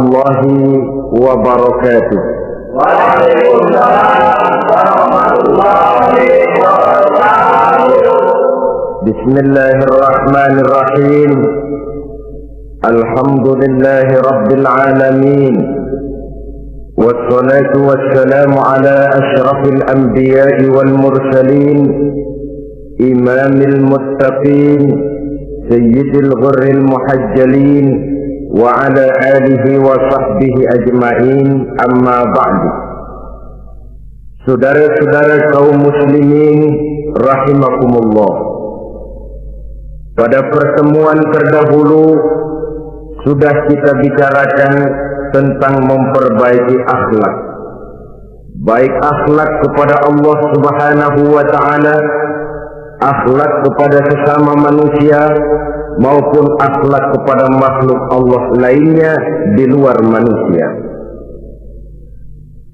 warahmatullahi wabarakatuh. Waalaikumsalam warahmatullahi wabarakatuh. Bismillahirrahmanirrahim. Alhamdulillahi rabbil alamin. Wassalatu wassalamu ala asyrafil anbiya'i wal mursalin, imamil muttaqin, sayyidil ghurril muhajjalin, wa ala alihi wa sahbihi ajma'in, amma ba'du. Saudara-saudara kaum muslimin rahimakumullah, pada pertemuan terdahulu sudah kita bicarakan tentang memperbaiki akhlak, baik akhlak kepada Allah Subhanahu wa ta'ala, akhlak kepada sesama manusia, maupun akhlak kepada makhluk Allah lainnya di luar manusia.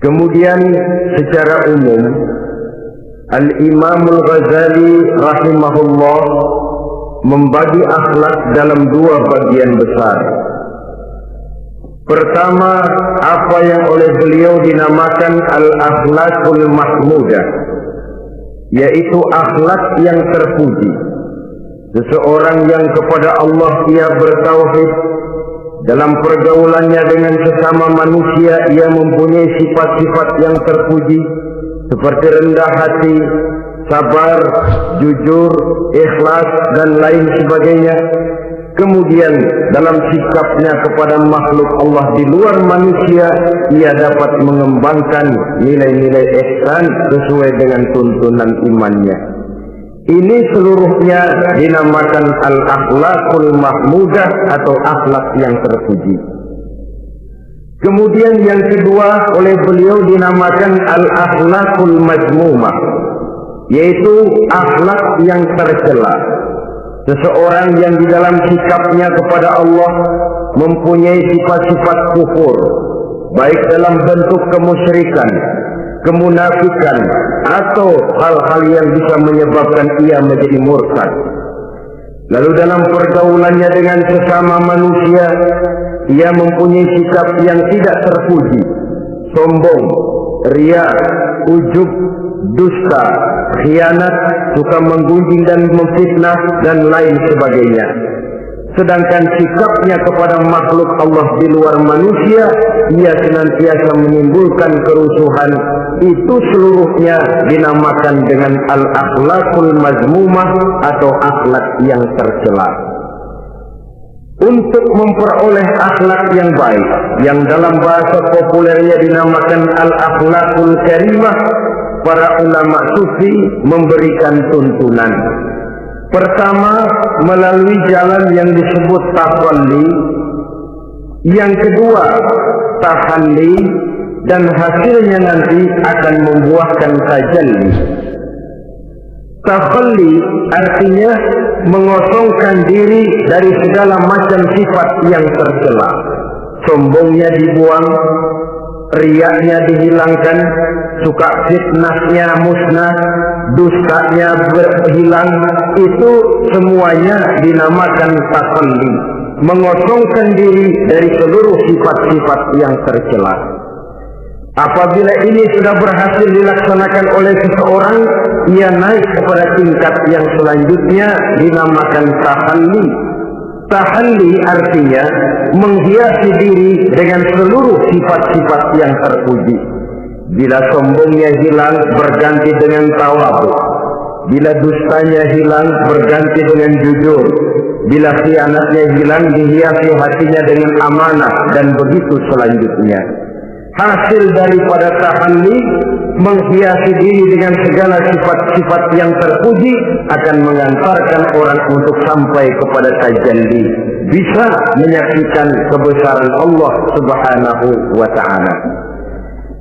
Kemudian secara umum Al-Imam Al-Ghazali rahimahullah membagi akhlak dalam dua bagian besar. Pertama, apa yang oleh beliau dinamakan al-akhlakul mahmudah, yaitu akhlak yang terpuji. Seseorang yang kepada Allah ia bertauhid, dalam pergaulannya dengan sesama manusia ia mempunyai sifat-sifat yang terpuji seperti rendah hati, sabar, jujur, ikhlas, dan lain sebagainya. Kemudian dalam sikapnya kepada makhluk Allah di luar manusia, ia dapat mengembangkan nilai-nilai ihsan sesuai dengan tuntunan imannya. Ini seluruhnya dinamakan al-akhlakul mahmudah atau akhlak yang terpuji. Kemudian yang kedua oleh beliau dinamakan al-akhlakul mazmumah, yaitu akhlak yang tercela. Seseorang yang di dalam sikapnya kepada Allah mempunyai sifat-sifat kufur, baik dalam bentuk kemusyrikan, kemunafikan, atau hal-hal yang bisa menyebabkan ia menjadi murtad. Lalu dalam pergaulannya dengan sesama manusia, ia mempunyai sikap yang tidak terpuji, sombong, riya, ujub, dusta, khianat, suka menggunjing dan memfitnah, dan lain sebagainya. Sedangkan sikapnya kepada makhluk Allah di luar manusia, ia senantiasa menimbulkan kerusuhan. Itu seluruhnya dinamakan dengan al-akhlakul mazmumah atau akhlak yang tercela. Untuk memperoleh akhlak yang baik, yang dalam bahasa populernya dinamakan al-akhlakul karimah, para ulama sufi memberikan tuntunan. Pertama, melalui jalan yang disebut tafalli. Yang kedua, tahalli, dan hasilnya nanti akan membuahkan tajalli. Tafalli artinya mengosongkan diri dari segala macam sifat yang tercela. Sombongnya dibuang, riyaknya dihilangkan, suka fitnahnya musnah, dustanya berhilang. Itu semuanya dinamakan tafalli, mengosongkan diri dari seluruh sifat-sifat yang tercela. Apabila ini sudah berhasil dilaksanakan oleh seseorang, ia naik kepada tingkat yang selanjutnya dinamakan tahalli. Tahalli artinya menghiasi diri dengan seluruh sifat-sifat yang terpuji. Bila sombongnya hilang, berganti dengan tawadhu. Bila dustanya hilang, berganti dengan jujur. Bila khianatnya hilang, dihiasi hatinya dengan amanah, dan begitu selanjutnya. Hasil daripada tahalli, menghiasi diri dengan segala sifat-sifat yang terpuji, akan mengantarkan orang untuk sampai kepada tajalli, bisa menyaksikan kebesaran Allah Subhanahu wa ta'ala.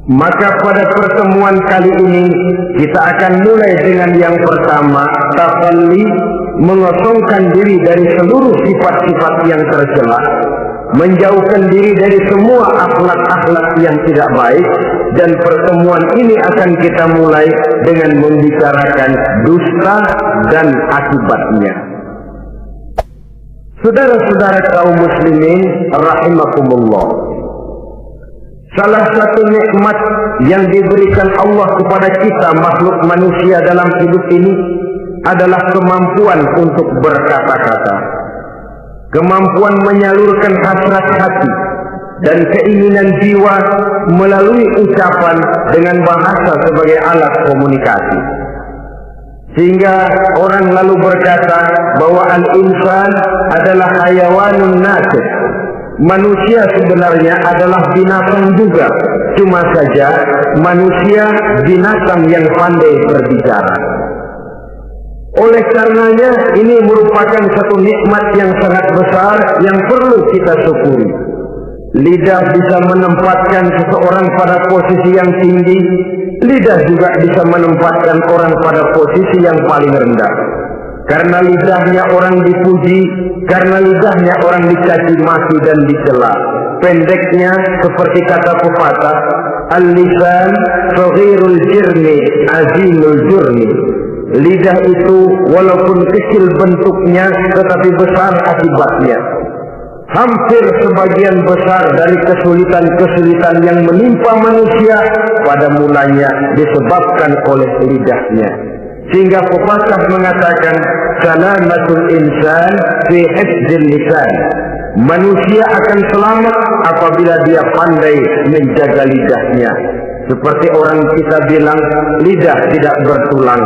Maka pada pertemuan kali ini kita akan mulai dengan yang pertama, tahalli, mengosongkan diri dari seluruh sifat-sifat yang tercela, menjauhkan diri dari semua akhlak-akhlak yang tidak baik. Dan pertemuan ini akan kita mulai dengan membicarakan dusta dan akibatnya. Saudara-saudara kaum muslimin rahimakumullah, Salah satu nikmat yang diberikan Allah kepada kita makhluk manusia dalam hidup ini adalah kemampuan untuk berkata-kata, kemampuan menyalurkan hasrat hati dan keinginan jiwa melalui ucapan dengan bahasa sebagai alat komunikasi. Sehingga orang lalu berkata bahwa al-insan adalah hayawanun natiq. Manusia sebenarnya adalah binatang juga, cuma saja manusia binatang yang pandai berbicara. Oleh karenanya ini merupakan satu nikmat yang sangat besar yang perlu kita syukuri. Lidah bisa menempatkan seseorang pada posisi yang tinggi, lidah juga bisa menempatkan orang pada posisi yang paling rendah. Karena lidahnya orang dipuji, karena lidahnya orang dicaci maki dan dicela. Pendeknya seperti kata pepatah, al-lisan saghirul jirmi azimul jurmi. Lidah itu walaupun kecil bentuknya tetapi besar akibatnya. Hampir sebagian besar dari kesulitan-kesulitan yang menimpa manusia pada mulanya disebabkan oleh lidahnya. Sehingga pepatah mengatakan salamatul insan fi hifdzil lisan. Manusia akan selamat apabila dia pandai menjaga lidahnya. Seperti orang kita bilang, lidah tidak bertulang.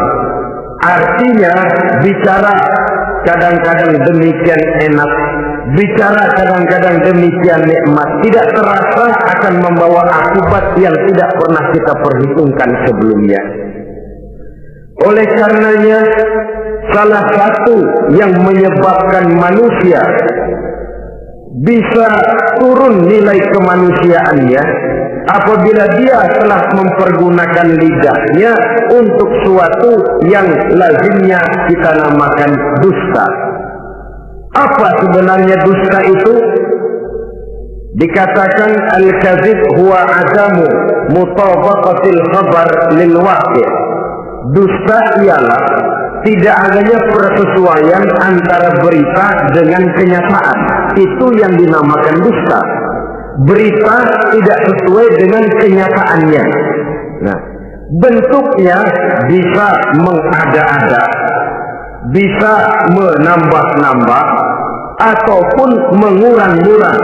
Artinya bicara kadang-kadang demikian enak, bicara kadang-kadang demikian nikmat, tidak terasa akan membawa akibat yang tidak pernah kita perhitungkan sebelumnya. Oleh karenanya, salah satu yang menyebabkan manusia bisa turun nilai kemanusiaannya apabila dia telah mempergunakan lidahnya untuk suatu yang lazimnya kita namakan dusta. Apa sebenarnya dusta itu? Dikatakan al-kadzib huwa adamu mutabaqatil khabar lil waqi'. Dusta ialah tidak adanya persesuaian antara berita dengan kenyataan. Itu yang dinamakan dusta. Berita tidak sesuai dengan kenyataannya. Nah, bentuknya bisa mengada-ada, bisa menambah-nambah, ataupun mengurang-urang.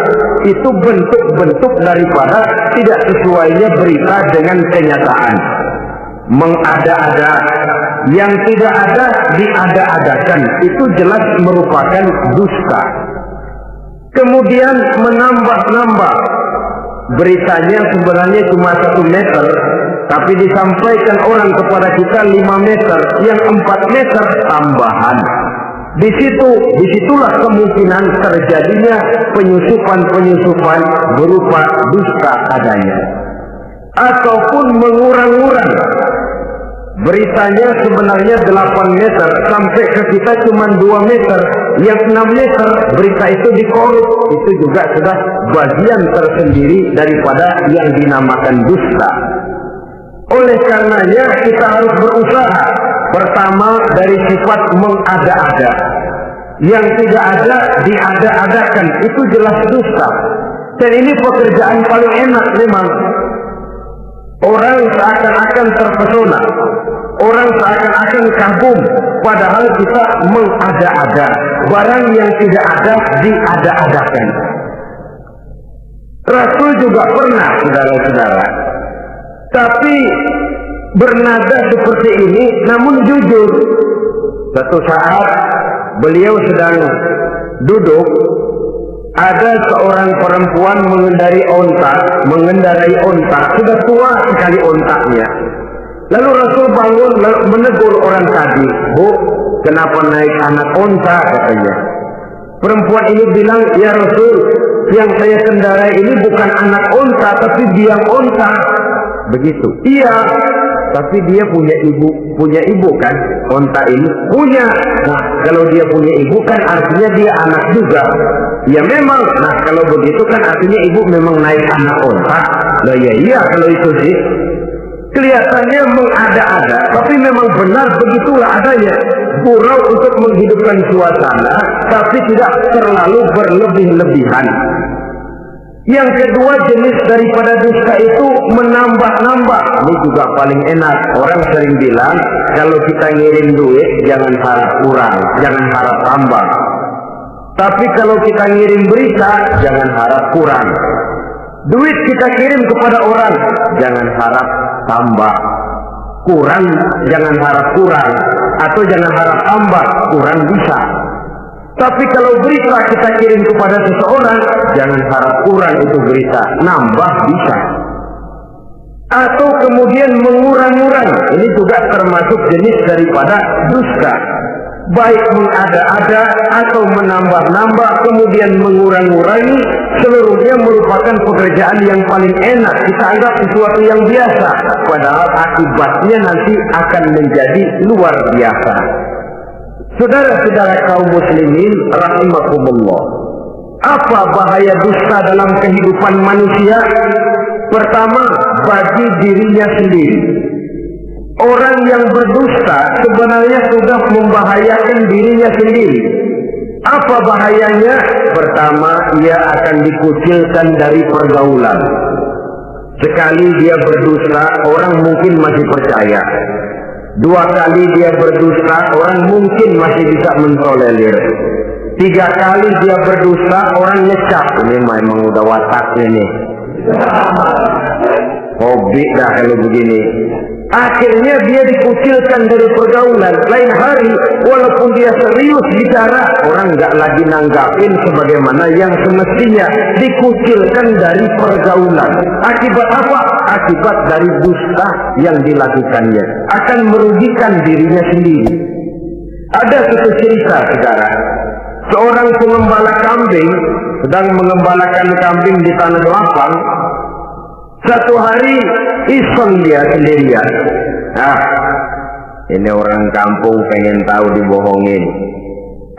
Itu bentuk-bentuk daripada tidak sesuainya berita dengan kenyataan. Mengada-ada, yang tidak ada diada-adakan, itu jelas merupakan dusta. Kemudian menambah-nambah, beritanya sebenarnya cuma 1 meter, tapi disampaikan orang kepada kita 5 meter, yang 4 meter tambahan. Disitulah kemungkinan terjadinya penyusupan-penyusupan berupa dusta adanya. Ataupun mengurang-urang. Beritanya sebenarnya 8 meter, sampai ke kita cuma 2 meter, yang 6 meter berita itu dikorut. Itu juga sudah bagian tersendiri daripada yang dinamakan dusta. Oleh karenanya kita harus berusaha. Pertama dari sifat mengada-ada. Yang tidak ada diada-adakan, itu jelas dusta. Dan ini pekerjaan paling enak memang. Orang seakan-akan terpesona, orang seakan-akan kagum, padahal kita mengada-ada. Barang yang tidak ada diada-adakan. Rasul juga pernah, saudara-saudara, tapi bernada seperti ini, namun jujur. Suatu saat beliau sedang duduk, ada seorang perempuan mengendarai onta, sudah tua sekali ontaknya. Lalu Rasul bangun lalu menegur orang tadi, "Bu, kenapa naik anak onta?" katanya. Perempuan ini bilang, "Ya Rasul, yang saya kendarai ini bukan anak onta, tapi biang onta." Begitu. "Iya, tapi dia punya ibu kan? Onta ini punya. Nah, kalau dia punya ibu kan artinya dia anak juga." "Ya memang." "Nah, kalau begitu kan artinya ibu memang naik anak onta." "Lah ya iya kalau itu sih." Kelihatannya mengada-ada, tapi memang benar begitulah adanya. Gurau untuk menghidupkan suasana, tapi tidak terlalu berlebih-lebihan. Yang kedua, jenis daripada dusta itu menambah-nambah. Ini juga paling enak. Orang sering bilang, kalau kita ngirim duit, jangan harap kurang, jangan harap tambah. Tapi kalau kita ngirim berita, jangan harap kurang. Duit kita kirim kepada orang, jangan harap tambah. Kurang, jangan harap kurang. Atau jangan harap tambah, kurang bisa. Tapi kalau berita kita kirim kepada seseorang, jangan harap kurang itu berita, nambah bisa. Atau kemudian mengurang-urang, ini juga termasuk jenis daripada dusta. Baik mengada-ada atau menambah-nambah, kemudian mengurang-urangi, seluruhnya merupakan pekerjaan yang paling enak. Kita anggap sesuatu yang biasa, padahal akibatnya nanti akan menjadi luar biasa. Saudara-saudara kaum muslimin rahimakumullah, apa bahaya dusta dalam kehidupan manusia? Pertama, bagi dirinya sendiri. Orang yang berdusta sebenarnya sudah membahayakan dirinya sendiri. Apa bahayanya? Pertama, ia akan dikucilkan dari pergaulan. Sekali dia berdusta, orang mungkin masih percaya. 2 kali dia berdusta, orang mungkin masih bisa mentolerir. 3 kali dia berdusta, orang ngecap. Ini memang udah wataknya nih. Hobi dah kalau begini. Akhirnya dia dikucilkan dari pergaulan. Lain hari, walaupun dia serius bicara, orang nggak lagi nanggapin sebagaimana yang semestinya. Dikucilkan dari pergaulan. Akibat apa? Akibat dari dusta yang dilakukannya. Akan merugikan dirinya sendiri. Ada satu cerita, saudara. Seorang pengembala kambing sedang mengembalakan kambing di tanah lapang. Satu hari iseng dia sendirian. Ini orang kampung pengen tahu dibohongin.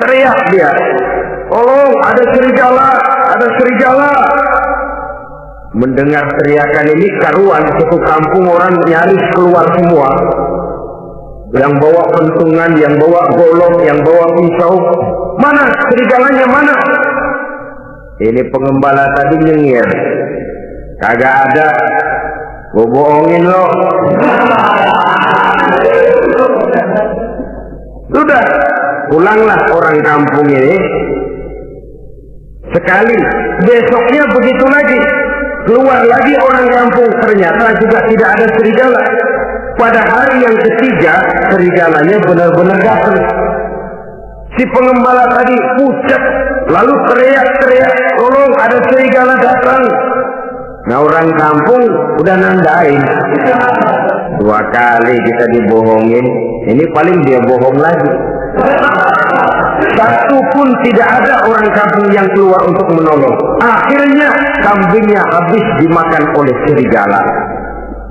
Teriak dia, tolong ada serigala, ada serigala. Mendengar teriakan ini karuan, satu kampung orang nyaris keluar semua. Yang bawa pentungan, yang bawa golok, yang bawa pisau. Mana serigalanya, mana? Ini pengembala tadi nyengir. Kagak ada, gua bohongin lo. Sudah, pulanglah orang kampung ini. Sekali, besoknya begitu lagi. Keluar lagi orang kampung, ternyata juga tidak ada serigala. Pada hari yang ketiga, serigalanya benar-benar datang. Si pengembala tadi pucat, lalu teriak-teriak, tolong ada serigala datang. Nah orang kampung udah nandain. 2 kali kita dibohongin, ini paling dia bohong lagi. Satu pun tidak ada orang kampung yang keluar untuk menolong. Akhirnya kambingnya habis dimakan oleh serigala.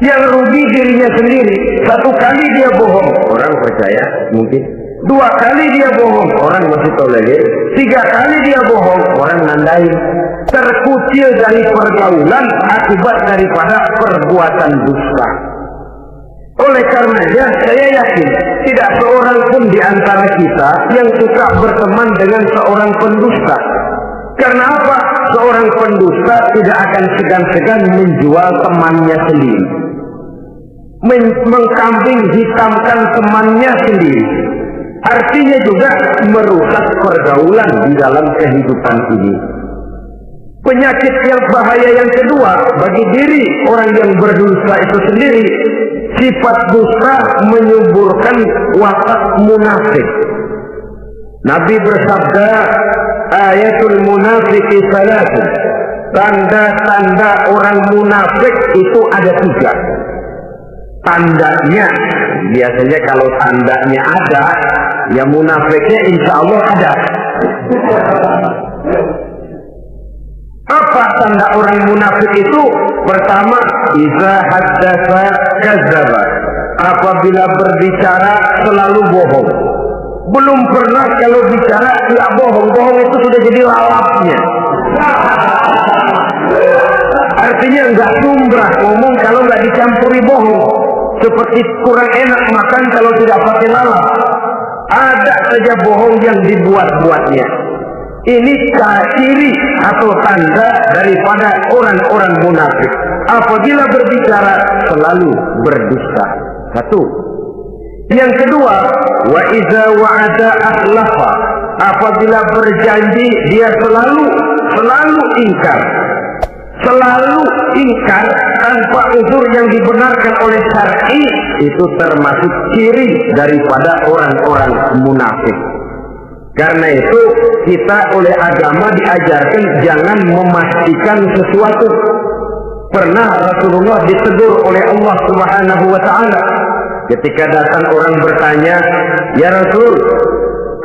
Yang rugi dirinya sendiri. 1 kali dia bohong, orang percaya mungkin. 2 kali dia bohong, orang masih tolerir. 3 kali dia bohong, orang nandain. Terkucil dari pergaulan akibat daripada perbuatan dusta. Oleh karenanya saya yakin tidak seorang pun di antara kita yang suka berteman dengan seorang pendusta. Karena apa? Seorang pendusta tidak akan segan-segan menjual temannya sendiri, mengkambing hitamkan temannya sendiri. Artinya juga merusak pergaulan di dalam kehidupan ini. Penyakit yang bahaya yang kedua bagi diri orang yang berdusta itu sendiri, sifat dusta menyuburkan watak munafik. Nabi bersabda, ayatul munafiki salatu. Tanda-tanda orang munafik itu ada 3. Tandanya, biasanya kalau tandanya ada, ya munafiknya insya Allah ada. Apa tanda orang munafik itu? Pertama, iza haddatsa kadzdzaba. Apabila berbicara selalu bohong. Belum pernah kalau bicara tidak bohong. Bohong itu sudah jadi lalapnya. Artinya enggak sumbrah ngomong kalau enggak dicampuri bohong. Seperti kurang enak makan kalau tidak pakai lalap. Ada saja bohong yang dibuat-buatnya. Ini ciri atau tanda daripada orang-orang munafik. Apabila berbicara selalu berdusta. Satu. Yang kedua, wa iza wa'ada akhlafa. Apabila berjanji dia selalu ingkar. Selalu ingkar tanpa uzur yang dibenarkan oleh syar'i, itu termasuk ciri daripada orang-orang munafik. Karena itu kita oleh agama diajarkan jangan memastikan sesuatu. Pernah Rasulullah ditegur oleh Allah Subhanahu wa ta'ala ketika datang orang bertanya, "Ya Rasul,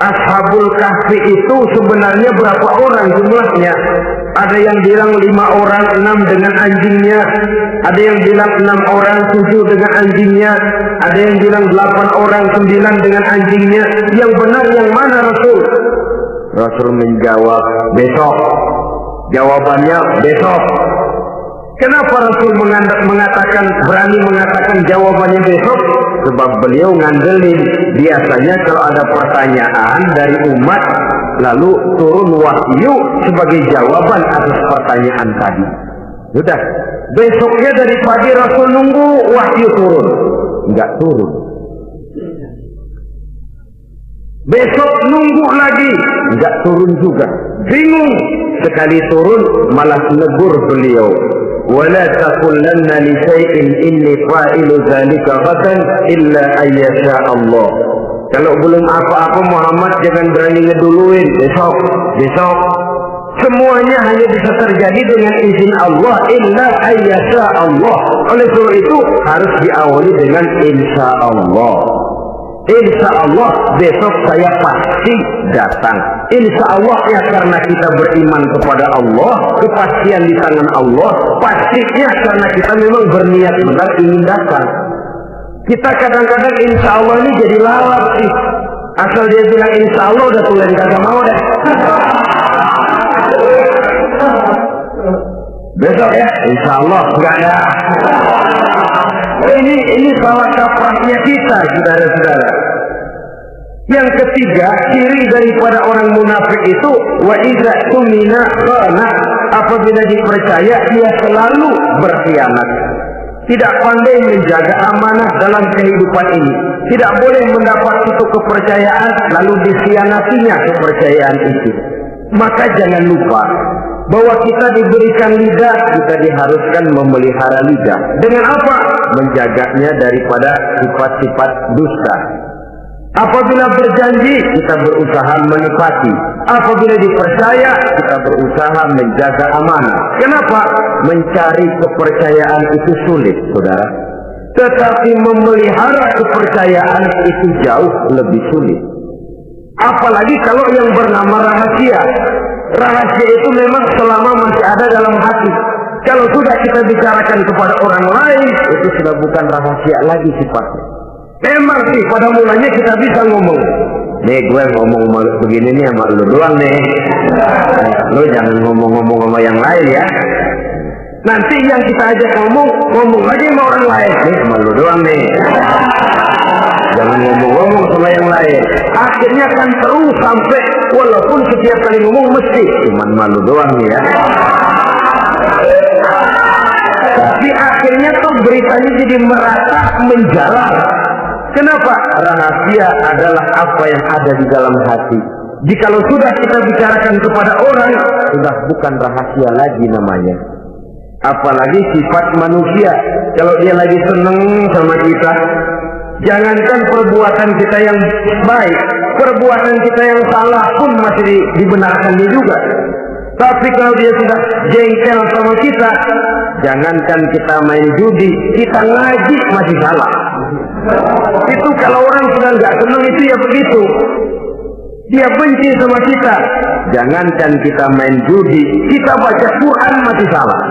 Ashabul Kahfi itu sebenarnya berapa orang jumlahnya?" Ada yang bilang 5 orang, 6 dengan anjingnya. Ada yang bilang 6 orang, 7 dengan anjingnya. Ada yang bilang 8 orang, 9 dengan anjingnya. Yang benar yang mana Rasul? Rasul menjawab, besok. Jawabannya besok. Kenapa Rasul berani mengatakan jawabannya besok? Sebab beliau ngandelin. Biasanya kalau ada pertanyaan dari umat, lalu turun wahyu sebagai jawaban atas pertanyaan tadi. Sudah, besoknya dari pagi Rasul nunggu wahyu turun. Enggak turun. Besok nunggu lagi, enggak turun juga. Bingung. Sekali turun malah negur beliau. ولا تقولن لشيء إني فاعل ذلك غدا إلا أن يشاء الله. Kalau belum apa-apa Muhammad jangan berani ngeduluin besok. Semuanya hanya bisa terjadi dengan izin Allah, illa an yasha Allah. Oleh sebab itu harus diawali dengan insya Allah. Insya Allah besok saya pasti datang. Insya Allah ya, karena kita beriman kepada Allah, kepastian di tangan Allah. Pastinya karena kita memang berniat benar ingin datang. Kita kadang-kadang insya Allah ini jadi lalap sih. Asal dia bilang insya Allah udah tulen kagak mau deh. Besok ya, insya Allah enggak ya. Ini salah kaprahnya kita, saudara-saudara. Yang ketiga, ciri daripada orang munafik itu wa idza tumina khana. Apabila dipercaya dia selalu berkhianat. Tidak pandai menjaga amanah dalam kehidupan ini. Tidak boleh mendapat suatu kepercayaan lalu dikhianatinya kepercayaan itu. Maka jangan lupa bahwa kita diberikan lidah, kita diharuskan memelihara lidah. Dengan apa? Menjaganya daripada sifat-sifat dusta. Apabila berjanji, kita berusaha menepati. Apabila dipercaya, kita berusaha menjaga amanah. Kenapa? Mencari kepercayaan itu sulit, saudara. Tetapi memelihara kepercayaan itu jauh lebih sulit. Apalagi kalau yang bernama rahasia. Rahasia itu memang selama masih ada dalam hati. Kalau sudah kita bicarakan kepada orang lain, itu sudah bukan rahasia lagi sifatnya. Memang sih pada mulanya kita bisa ngomong, nih gue ngomong begini nih sama lu doang nih. Lu jangan ngomong-ngomong sama yang lain ya. Nanti yang kita ajak ngomong lagi sama orang lain. Nih sama lu doang nih. Jangan ngomong-ngomong sama yang lain. Akhirnya kan terus sampai walaupun setiap kali ngomong mesti cuman malu doang nih ya. Tapi akhirnya tuh beritanya jadi merata menjalar. Kenapa? Rahasia adalah apa yang ada di dalam hati. Jikalau sudah kita bicarakan kepada orang, sudah bukan rahasia lagi namanya. Apalagi sifat manusia. Kalau dia lagi seneng sama kita, jangankan perbuatan kita yang baik, perbuatan kita yang salah pun masih dibenarkannya juga. Tapi kalau dia sudah jengkel sama kita, jangankan kita main judi, kita ngaji masih salah. Itu kalau orang sudah nggak senang itu ya begitu. Dia benci sama kita. Jangankan kita main judi, kita baca Quran masih salah.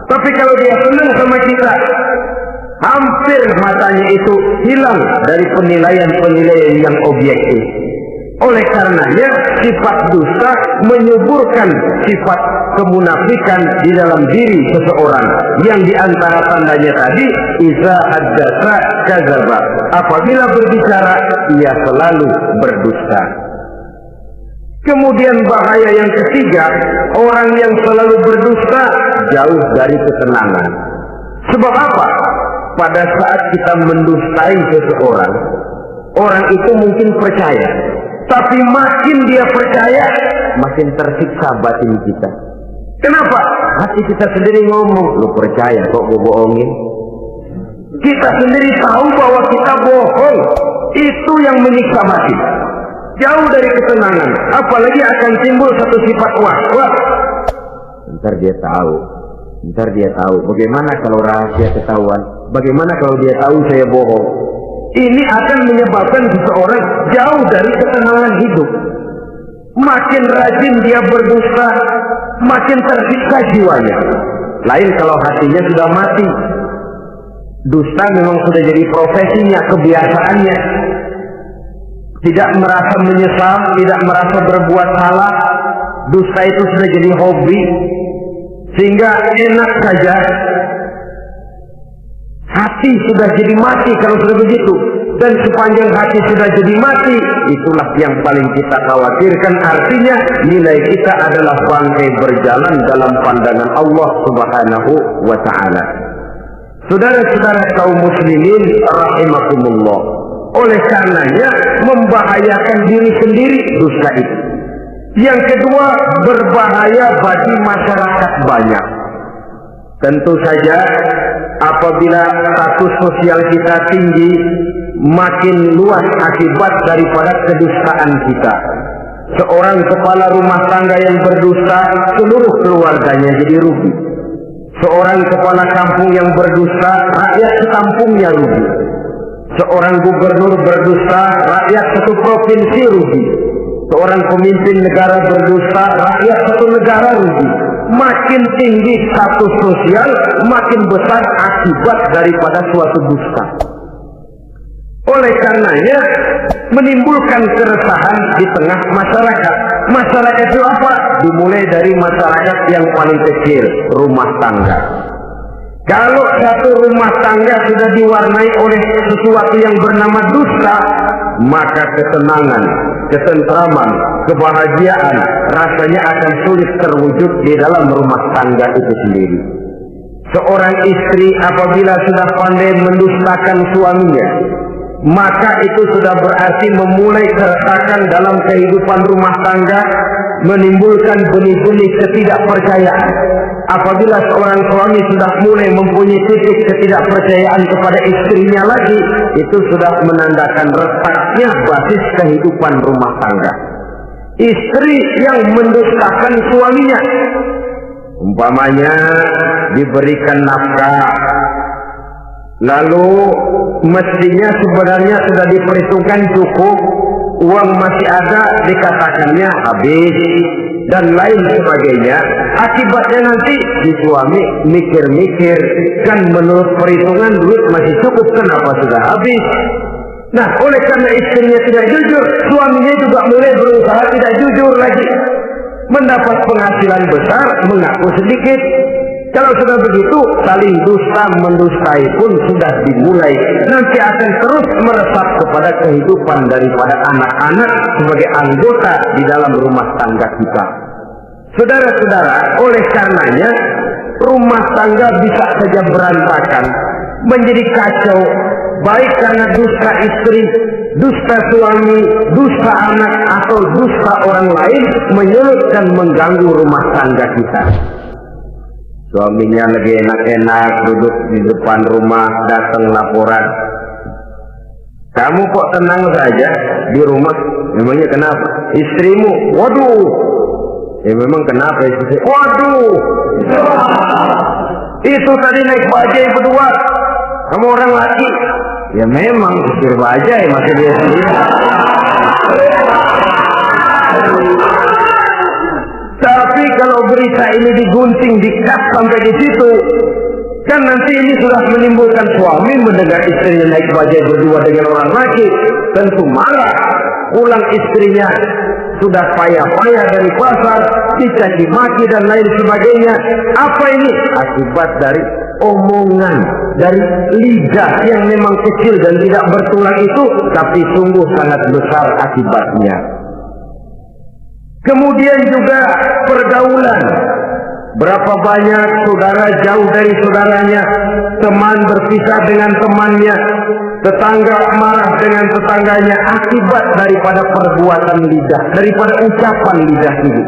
Tapi kalau dia senang sama kita, hampir matanya itu hilang dari penilaian-penilaian yang objektif. Oleh karenanya sifat dusta menyuburkan sifat kemunafikan di dalam diri seseorang, yang diantara tandanya tadi iza haddatsa kadzaba. Apabila berbicara ia selalu berdusta. Kemudian bahaya yang ketiga, orang yang selalu berdusta jauh dari ketenangan. Sebab apa? Pada saat kita mendustai seseorang, orang itu mungkin percaya, tapi makin dia percaya, makin tersiksa batin kita. Kenapa? Hati kita sendiri ngomong, lu percaya kok gue bohongin? Kita sendiri tahu bahwa kita bohong. Itu yang menyiksa hati. Jauh dari ketenangan. Apalagi akan timbul satu sifat was-was. Ntar dia tahu. Bagaimana kalau rahasia ketahuan? Bagaimana kalau dia tahu saya bohong? Ini akan menyebabkan seseorang jauh dari ketenangan hidup. Makin rajin dia berdusta, makin tersiksa jiwanya. Lain kalau hatinya sudah mati. Dusta memang sudah jadi profesinya, kebiasaannya. Tidak merasa menyesal, tidak merasa berbuat salah. Dusta itu sudah jadi hobi, sehingga enak saja. Hati sudah jadi mati kalau sudah begitu. Dan sepanjang hati sudah jadi mati, itulah yang paling kita khawatirkan. Artinya nilai kita adalah bangkai berjalan dalam pandangan Allah Subhanahu wa ta'ala. Saudara-saudara kaum muslimin rahimakumullah, oleh karenanya membahayakan diri sendiri dusta itu. Yang kedua, berbahaya bagi masyarakat banyak. Tentu saja apabila status sosial kita tinggi, makin luas akibat daripada kedustaan kita. Seorang kepala rumah tangga yang berdusta, seluruh keluarganya jadi rugi. Seorang kepala kampung yang berdusta, rakyat sekampungnya rugi. Seorang gubernur berdusta, rakyat satu provinsi rugi. Seorang pemimpin negara berdusta, rakyat satu negara rugi. Makin tinggi status sosial, makin besar akibat daripada suatu dusta. Oleh karenanya menimbulkan keresahan di tengah masyarakat. Masyarakat itu apa? Dimulai dari masyarakat yang paling kecil, rumah tangga. Kalau satu rumah tangga sudah diwarnai oleh sesuatu yang bernama dusta, maka ketenangan, ketentraman, kebahagiaan rasanya akan sulit terwujud di dalam rumah tangga itu sendiri. Seorang istri apabila sudah pandai mendustakan suaminya, maka itu sudah berarti memulai keretakan dalam kehidupan rumah tangga, menimbulkan benih-benih ketidakpercayaan. Apabila seorang suami sudah mulai mempunyai titik ketidakpercayaan kepada istrinya lagi, itu sudah menandakan retaknya basis kehidupan rumah tangga. Istri yang mendustakan suaminya, umpamanya diberikan nafkah, lalu mestinya sebenarnya sudah diperhitungkan cukup, uang masih ada, dikatakannya habis, dan lain sebagainya. Akibatnya nanti si suami mikir-mikir, kan menurut perhitungan duit masih cukup, kenapa sudah habis? Nah, oleh karena istrinya tidak jujur, suaminya juga mulai berusaha tidak jujur lagi. Mendapat penghasilan besar, mengaku sedikit. Kalau sudah begitu, saling dusta mendustai pun sudah dimulai. Nanti akan terus meresap kepada kehidupan daripada anak-anak sebagai anggota di dalam rumah tangga kita. Saudara-saudara, oleh karenanya rumah tangga bisa saja berantakan, menjadi kacau, baik karena dusta istri, dusta suami, dusta anak, atau dusta orang lain menyulut dan mengganggu rumah tangga kita. Suaminya lagi enak-enak duduk di depan rumah, datang laporan, kamu kok tenang saja di rumah? Memangnya kenapa? Istrimu, waduh, ya memang kenapa istri? Waduh, itu tadi naik bajai berdua, kamu orang laki. Ya memang supir bajai, masih dia sendiri. Tapi kalau berita ini digunting, dikat sampai di situ, kan nanti ini sudah menimbulkan suami mendengar istrinya naik bajai berdua dengan orang laki, tentu marah. Pulang istrinya sudah payah-payah dari pasar, dicaci maki dan lain sebagainya. Apa ini? Akibat dari omongan, dari lidah yang memang kecil dan tidak bertulang itu, tapi sungguh sangat besar akibatnya. Kemudian juga pergaulan. Berapa banyak saudara jauh dari saudaranya, teman berpisah dengan temannya, tetangga marah dengan tetangganya akibat daripada perbuatan lidah, daripada ucapan lidah ini,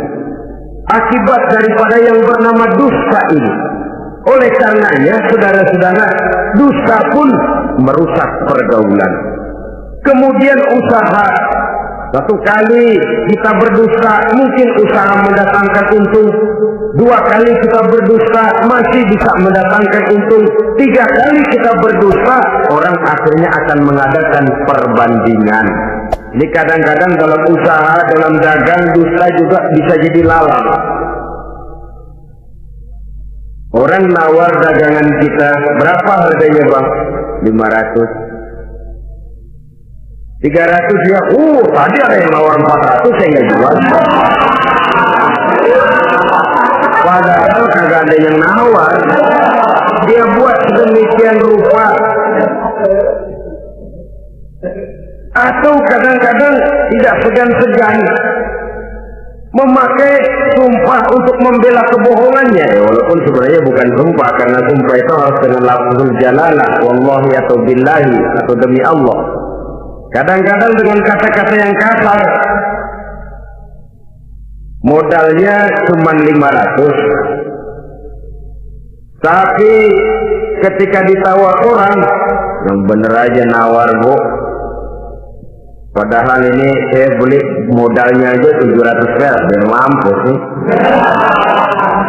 akibat daripada yang bernama dusta ini. Oleh karenanya, saudara-saudara, dusta pun merusak pergaulan. Kemudian usaha. Satu kali kita berdusta, mungkin usaha mendatangkan untung. 2 kali kita berdusta, masih bisa mendatangkan untung. 3 kali kita berdusta, orang akhirnya akan mengadakan perbandingan. Ini kadang-kadang dalam usaha, dalam dagang, dusta juga bisa jadi lalang. Orang nawar dagangan kita, berapa harganya bang? 500. 300 ya, tadi ada yang nawar 400, saya nggak jual. Padahal kagak ada yang nawar. Dia buat sedemikian rupa. Atau kadang-kadang tidak segan-segan memakai sumpah untuk membela kebohongannya, ya, walaupun sebenarnya bukan sumpah, karena sumpah itu harus dengan lafzul jalalah, wallahi atau billahi, atau demi Allah. Kadang-kadang dengan kata-kata yang kasar. Modalnya cuma 500, tapi ketika ditawar orang, yang bener aja nawar bu, padahal ini saya beli modalnya aja 700 perak, biar mampus nih.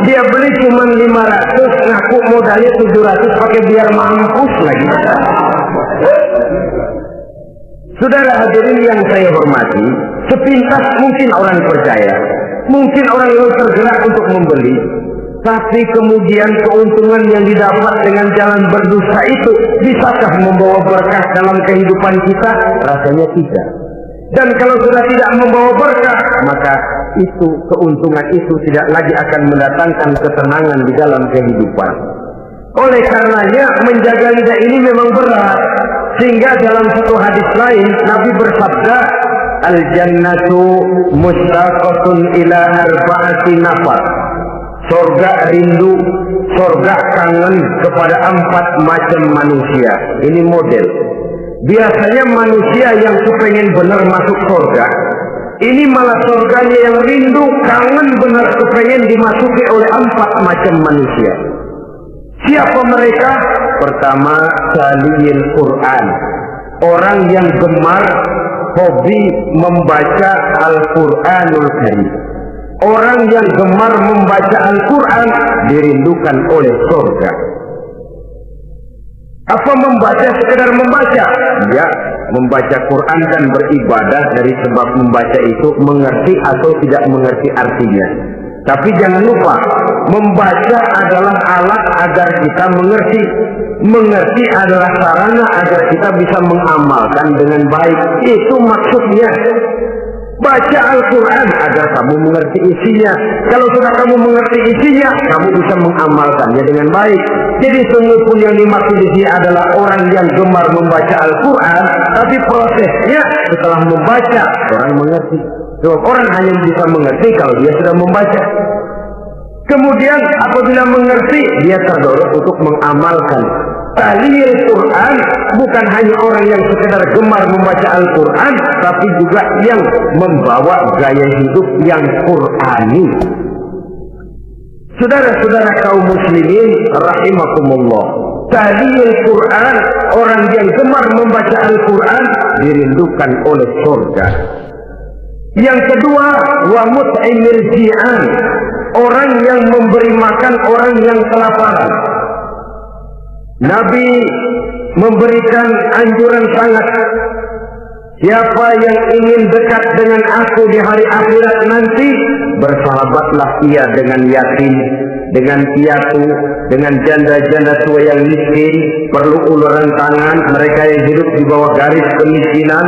Dia beli cuma 500, ngaku modalnya 700 pakai biar mampus lagi. Saudara hadirin yang saya hormati, sepintas mungkin orang percaya, mungkin orang yang tergerak untuk membeli, tapi kemudian keuntungan yang didapat dengan jalan berdusta itu bisakah membawa berkah dalam kehidupan kita? Rasanya tidak. Dan kalau sudah tidak membawa berkah, maka itu keuntungan itu tidak lagi akan mendatangkan ketenangan di dalam kehidupan. Oleh karenanya menjaga lidah ini memang berat, sehingga dalam satu hadis lain Nabi bersabda, al-jannatu mustaqatun ila arba'ati nafar. Surga rindu, surga kangen kepada 4 macam manusia. Ini model. Biasanya manusia yang kepengen benar masuk surga, ini malah surganya yang rindu, kangen benar kepengen dimasuki oleh 4 macam manusia. Siapa mereka? Pertama, taliyil Quran. Orang yang gemar, hobi membaca Al-Quranul Karim. Orang yang gemar membaca Al-Quran dirindukan oleh surga. Apa membaca sekedar membaca? Ya, membaca Quran dan beribadah dari sebab membaca itu mengerti atau tidak mengerti artinya. Tapi jangan lupa, membaca adalah alat agar kita mengerti. Mengerti adalah sarana agar kita bisa mengamalkan dengan baik. Itu maksudnya. Baca Al-Quran agar kamu mengerti isinya. Kalau sudah kamu mengerti isinya, kamu bisa mengamalkannya dengan baik. Jadi semua pun yang dimaksud di sini adalah orang yang gemar membaca Al-Quran, tapi prosesnya setelah membaca, orang mengerti. Sebab orang hanya bisa mengerti kalau dia sudah membaca. Kemudian apabila mengerti, dia terdorong untuk mengamalkan. Tahlil Quran bukan hanya orang yang sekedar gemar membaca Al-Quran, tapi juga yang membawa gaya hidup yang Qurani. Saudara-saudara kaum muslimin rahimakumullah, tahlil Quran, orang yang gemar membaca Al-Quran dirindukan oleh surga. Yang kedua, wa mut'imil ji'an, orang yang memberi makan orang yang kelaparan. Nabi memberikan anjuran sangat, siapa yang ingin dekat dengan aku di hari akhirat nanti, bersahabatlah ia dengan yatim, dengan piatu, dengan janda-janda tua yang miskin, perlu uluran tangan, mereka yang hidup di bawah garis kemiskinan.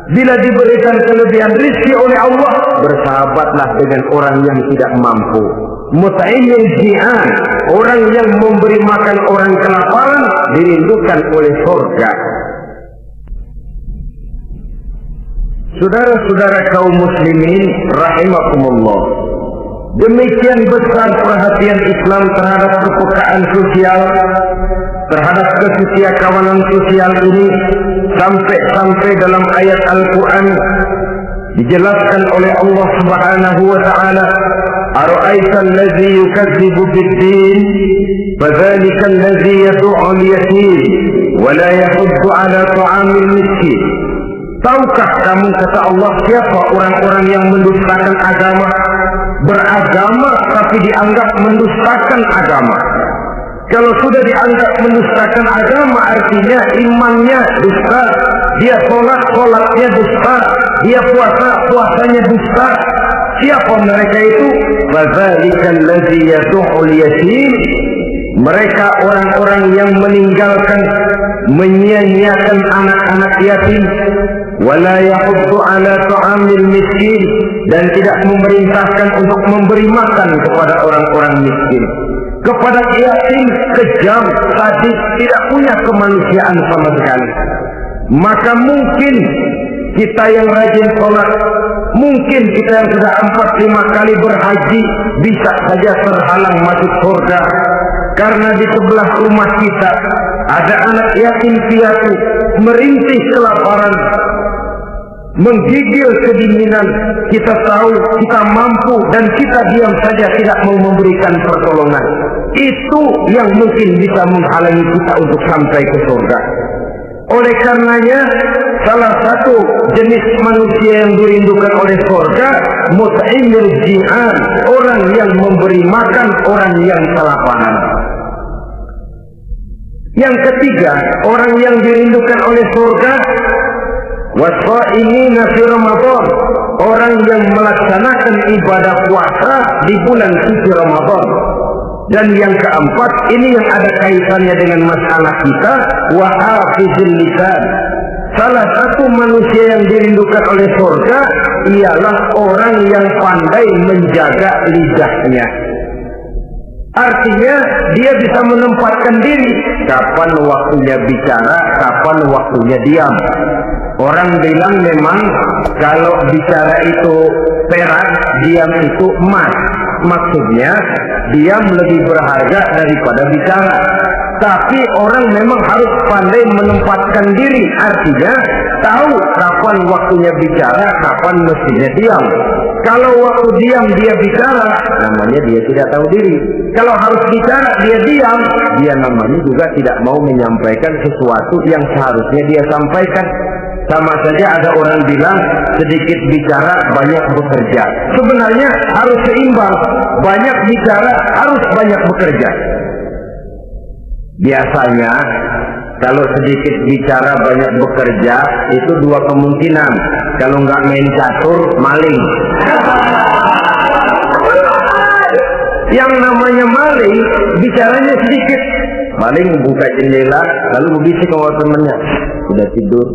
Bila diberikan kelebihan rezeki oleh Allah, bersahabatlah dengan orang yang tidak mampu. Mut'imil ji'an, orang yang memberi makan orang kelaparan, dirindukan oleh surga. Saudara-saudara kaum muslimin rahimakumullah, demikian besar perhatian Islam terhadap kepekaan sosial, terhadap kesetiakawanan sosial ini, sampai dalam ayat Al-Quran dijelaskan oleh Allah Subhanahu wa taala, "Ara'aita allazi yukadzibu bid-din, fadzalika allazi yad'u al-yatim wa la yahuddu 'ala ta'amil miskin." Tahukah kamu, kata Allah, siapa orang-orang yang mendustakan agama, beragama tapi dianggap mendustakan agama? Kalau sudah dianggap mendustakan agama, artinya imannya dusta, dia sholatnya dusta, dia puasanya dusta. Siapa mereka itu? Fadzalika allazi yad'ul yatim. Mereka orang-orang yang meninggalkan, menyia-nyiakan anak-anak yatim, wala yahuddu ala ta'amil miskin, dan tidak memerintahkan untuk memberi makan kepada orang-orang miskin. Kepada yatim kejam, sadis, tidak punya kemanusiaan sama sekali. Maka mungkin kita yang rajin sholat, mungkin kita yang sudah 4-5 kali berhaji, bisa saja terhalang masuk surga. Karena di sebelah rumah kita ada anak yatim piatu, merintih kelaparan, menggigil kedinginan. Kita tahu kita mampu dan kita diam saja, tidak mau memberikan pertolongan. Itu yang mungkin bisa menghalangi kita untuk sampai ke surga. Oleh karenanya, salah satu jenis manusia yang dirindukan oleh surga, mut'imul ji'an, orang yang memberi makan orang yang kelaparan. Yang ketiga, orang yang dirindukan oleh surga, wasa'imina fi Ramadan, orang yang melaksanakan ibadah puasa di bulan suci Ramadan. Dan yang keempat, ini yang ada kaitannya dengan masalah kita, wa hafizil lisan. Salah satu manusia yang dirindukan oleh surga ialah orang yang pandai menjaga lidahnya. Artinya dia bisa menempatkan diri, kapan waktunya bicara, kapan waktunya diam. Orang bilang memang kalau bicara itu perak, diam itu emas. Maksudnya diam lebih berharga daripada bicara. Tapi orang memang harus pandai menempatkan diri. Artinya tahu kapan waktunya bicara, kapan mestinya diam. Kalau waktu diam dia bicara, namanya dia tidak tahu diri. Kalau harus bicara dia diam, dia namanya juga tidak mau menyampaikan sesuatu yang seharusnya dia sampaikan. Sama saja ada orang bilang sedikit bicara banyak bekerja. Sebenarnya harus seimbang, banyak bicara harus banyak bekerja. Biasanya kalau sedikit bicara banyak bekerja itu dua kemungkinan. Kalau nggak main catur, maling. Yang namanya maling, bicaranya sedikit. Maling buka jendela, lalu berbisik sama temannya, udah tidur.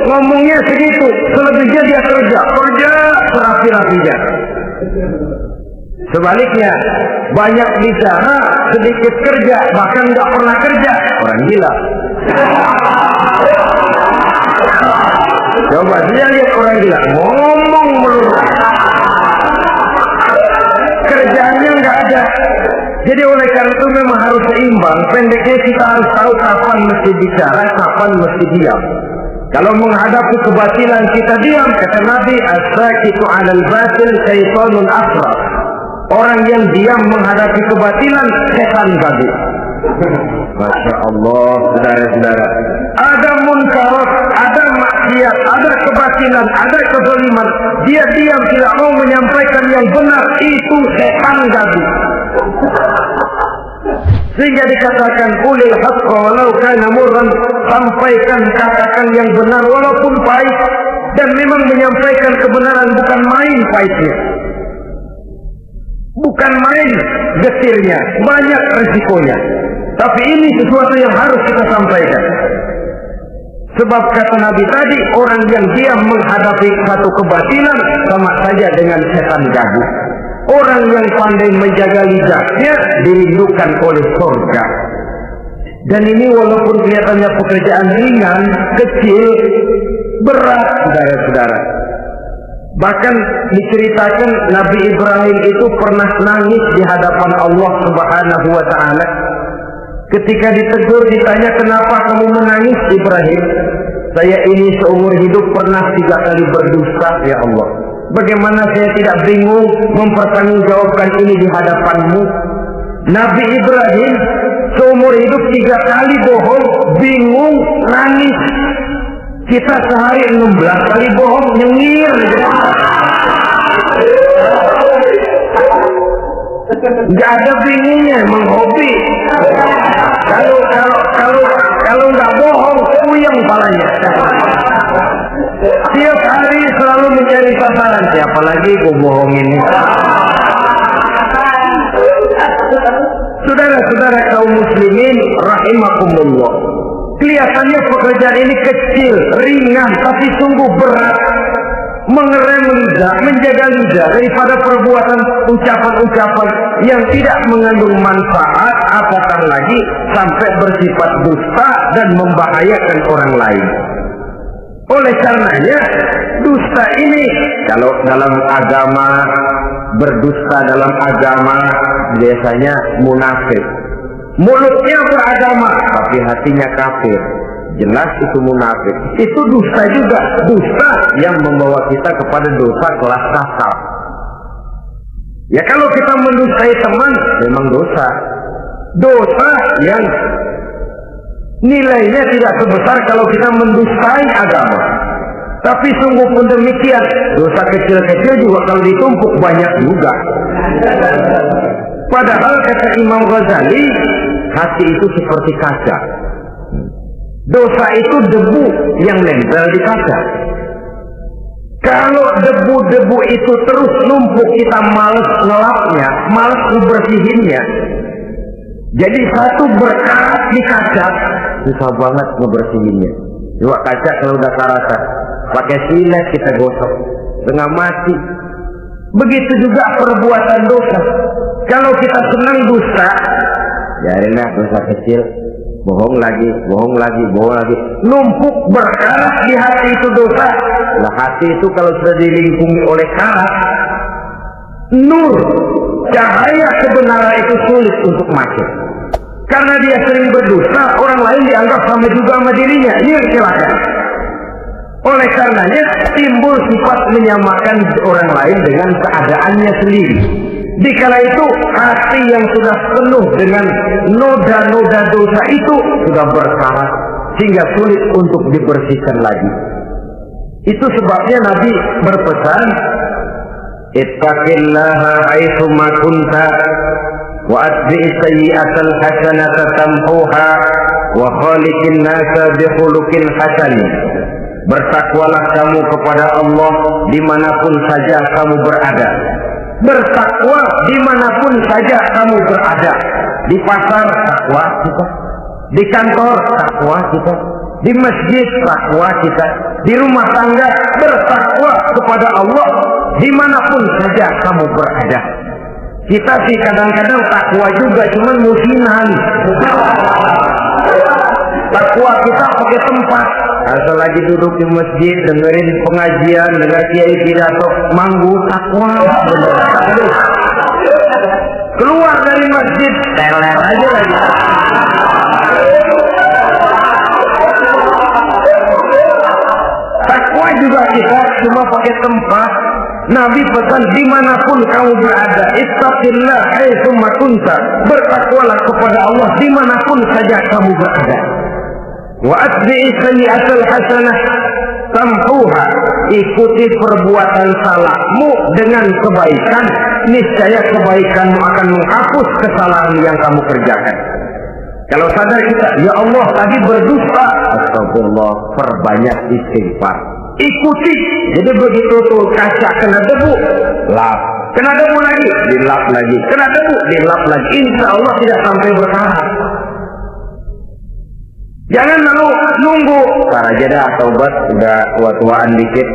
Ngomongnya segitu, selebihnya dia kerja serapi-rapinya. Sebaliknya, banyak bicara, sedikit kerja, bahkan nggak pernah kerja, orang gila. Coba dia lihat orang gila, ngomong melulu, kerjaannya nggak ada. Jadi oleh karena itu memang harus seimbang. Pendeknya kita harus tahu kapan mesti bicara, kapan mesti diam. Kalau menghadapi kebatilan kita diam, kata Nabi, as-sakitu 'alal batil syaitanun asrar. Orang yang diam menghadapi kebatilan, setan gadu. Masya Allah, saudara-saudara. Ada munkarat, ada maksiat, ada kebatilan, ada kezaliman. Dia diam, tidak mau menyampaikan yang benar, itu setan gadu. Sehingga dikatakan ulil haqqa walau kana murran, sampaikan, katakan yang benar walaupun pahit. Dan memang menyampaikan kebenaran bukan main pahitnya, bukan main getirnya, banyak risikonya. Tapi ini sesuatu yang harus kita sampaikan. Sebab kata Nabi tadi, orang yang diam menghadapi satu kebatilan sama saja dengan setan gaduh. Orang yang pandai menjaga lidahnya dirindukan oleh surga. Dan ini walaupun kelihatannya pekerjaan ringan, kecil, Berat, saudara-saudara. Bahkan diceritakan Nabi Ibrahim itu pernah nangis di hadapan Allah Subhanahu wa Ta'ala. Ketika ditegur, ditanya, kenapa kamu menangis Ibrahim? Saya ini seumur hidup pernah 3 kali berdusta, ya Allah. Bagaimana saya tidak bingung mempertanggungjawabkan ini di hadapanmu? Nabi Ibrahim seumur hidup 3 kali bohong, bingung, nangis. Kita sehari 16 kali bohong, nyengir. Nggak ada bingungnya, emang hobi. Kalau nggak bohong, puyeng palanya. Tiap hari selalu mencari sasaran. Siapa lagi gue bohongin? Saudara-saudara kaum muslimin rahimakumullah, kelihatannya pekerjaan ini kecil, ringan, tapi sungguh berat. Mengerem lidah, menjaga lidah daripada perbuatan ucapan-ucapan yang tidak mengandung manfaat, apatah lagi sampai bersifat dusta dan membahayakan orang lain. Oleh karenanya, dusta ini, kalau dalam agama, berdusta dalam agama biasanya munafik. Mulutnya beragama, tapi hatinya kafir. Jelas itu munafik. Itu dusta juga, dusta yang membawa kita kepada dosa kelas kasar. Ya kalau kita mendustai teman, memang dosa. Dosa yang nilainya tidak sebesar kalau kita mendustai agama. Tapi sungguh pun demikian, dosa kecil-kecil juga kalau ditumpuk banyak juga. Padahal kata Imam Ghazali, hati itu seperti kaca. Dosa itu debu yang nempel di kaca. Kalau debu-debu itu terus numpuk, kita malas ngelapnya, malas ngebersihinnya. Jadi satu berkarat di kaca, susah banget ngebersihinnya. Coba kaca kalau udah karatan, pakai silet kita gosok, setengah mati. Begitu juga perbuatan dosa. Kalau kita senang dusta, biarinlah dosa kecil. Bohong lagi, bohong lagi, bohong lagi. Numpuk berkarat di hati itu dosa. Nah hati itu kalau sudah dilingkungi oleh karat, nur, cahaya kebenaran itu sulit untuk masuk. Karena dia sering berdusta, orang lain dianggap sama juga sama dirinya. Ini silakan. Oleh karenanya timbul sifat menyamakan orang lain dengan keadaannya sendiri. Dikala itu hati yang sudah penuh dengan noda-noda dosa itu sudah berkarat sehingga sulit untuk dibersihkan lagi. Itu sebabnya Nabi berpesan, ittaqillaha haitsu ma kunta wa atbi'is sayyi'atal hasanata tamhuha wa khaliqin nasa bi khuluqin hasan. Bertakwalah kamu kepada Allah dimanapun saja kamu berada. Bertakwa dimanapun saja kamu berada. Di pasar takwa kita, di kantor takwa kita, di masjid takwa kita, di rumah tangga bertakwa kepada Allah dimanapun saja kamu berada. Kita sih kadang-kadang takwa juga, cuman musiman. Takwa kita pakai tempat. Asal lagi duduk di masjid, dengerin pengajian, dengar kiai pidato, manggu takwa. Keluar dari masjid, teler aja lagi. Takwa juga kita cuma pakai tempat. Nabi pesan dimanapun kamu berada, ittaqillah haitsu ma kunta. Bertakwalah kepada Allah dimanapun saja kamu berada. Wa atbi'is sayyi'atal hasanah tamhuha. Ikuti perbuatan salahmu dengan kebaikan, niscaya kebaikanmu akan menghapus kesalahan yang kamu kerjakan. Kalau sadar kita, ya Allah tadi berdusta, astagfirullah, perbanyak istighfar. Ikuti. Jadi begitu tuh kaca kena debu, lap. Kena debu lagi, dilap lagi. Kena debu, dilap lagi. Insya Allah tidak sampai berkarat. Jangan lalu nunggu, ntar aja dah taubat, udah tua-tuaan dikit.